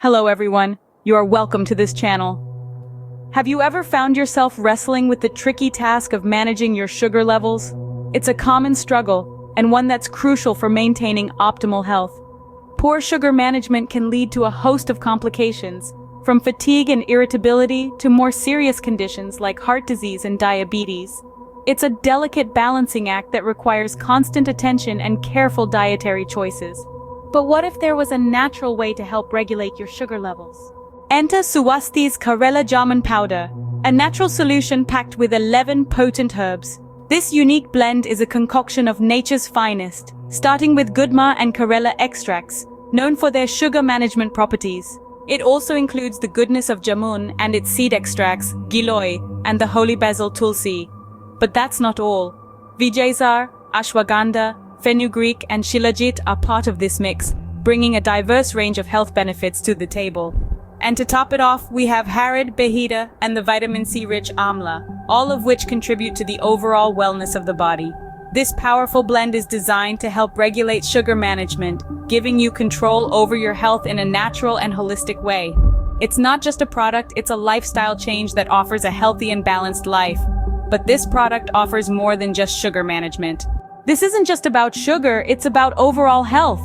Hello everyone, you are welcome to this channel. Have you ever found yourself wrestling with the tricky task of managing your sugar levels? It's a common struggle, and one that's crucial for maintaining optimal health. Poor sugar management can lead to a host of complications, from fatigue and irritability to more serious conditions like heart disease and diabetes. It's a delicate balancing act that requires constant attention and careful dietary choices. But what if there was a natural way to help regulate your sugar levels? Enter Suwasthi's Karela Jamun powder, a natural solution packed with 11 potent herbs. This unique blend is a concoction of nature's finest, starting with Gurmar and Karela extracts, known for their sugar management properties. It also includes the goodness of Jamun and its seed extracts, Giloy, and the holy basil Tulsi. But that's not all. Vijaysar, Ashwagandha, fenugreek and Shiljait are part of this mix, bringing a diverse range of health benefits to the table. And to top it off, we have Beheda and the vitamin C-rich Amla, all of which contribute to the overall wellness of the body. This powerful blend is designed to help regulate sugar management, giving you control over your health in a natural and holistic way. It's not just a product, it's a lifestyle change that offers a healthy and balanced life. But this product offers more than just sugar management. This isn't just about sugar, it's about overall health.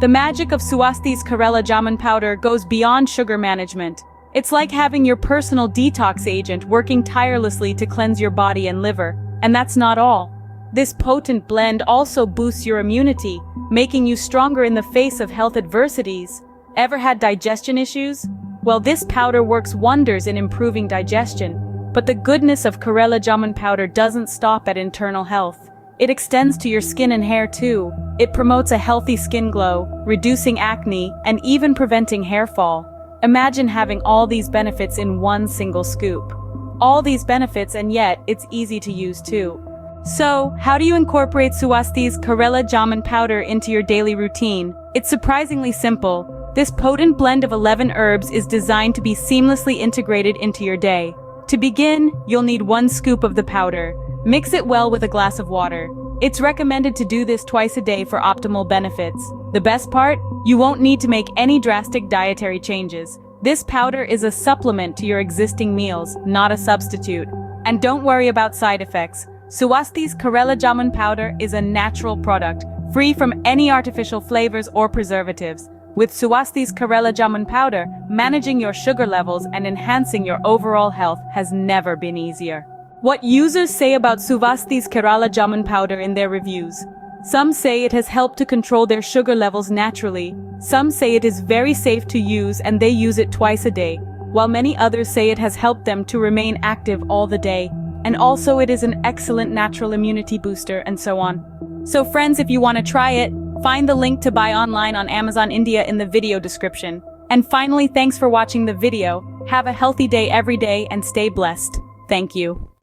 The magic of Suwasthi's Karela Jamun powder goes beyond sugar management. It's like having your personal detox agent working tirelessly to cleanse your body and liver. And that's not all. This potent blend also boosts your immunity, making you stronger in the face of health adversities. Ever had digestion issues? Well, this powder works wonders in improving digestion. But the goodness of Karela Jamun powder doesn't stop at internal health. It extends to your skin and hair too. It promotes a healthy skin glow, reducing acne, and even preventing hair fall. Imagine having all these benefits in one single scoop. All these benefits, and yet it's easy to use too. So, how do you incorporate Suwasthi's Karela Jamun powder into your daily routine? It's surprisingly simple. This potent blend of 11 herbs is designed to be seamlessly integrated into your day. To begin, you'll need 1 scoop of the powder. Mix it well with a glass of water. It's recommended to do this twice a day for optimal benefits. The best part? You won't need to make any drastic dietary changes. This powder is a supplement to your existing meals, not a substitute. And don't worry about side effects. Suwasthi's Karela Jamun powder is a natural product, free from any artificial flavors or preservatives. With Suwasthi's Karela Jamun powder, managing your sugar levels and enhancing your overall health has never been easier. What users say about Suwasthi's Karela Jamun powder in their reviews. Some say it has helped to control their sugar levels naturally. Some say it is very safe to use and they use it twice a day, while many others say it has helped them to remain active all the day. And also it is an excellent natural immunity booster and so on. So friends, if you want to try it, find the link to buy online on Amazon India in the video description. And finally, thanks for watching the video. Have a healthy day every day and stay blessed. Thank you.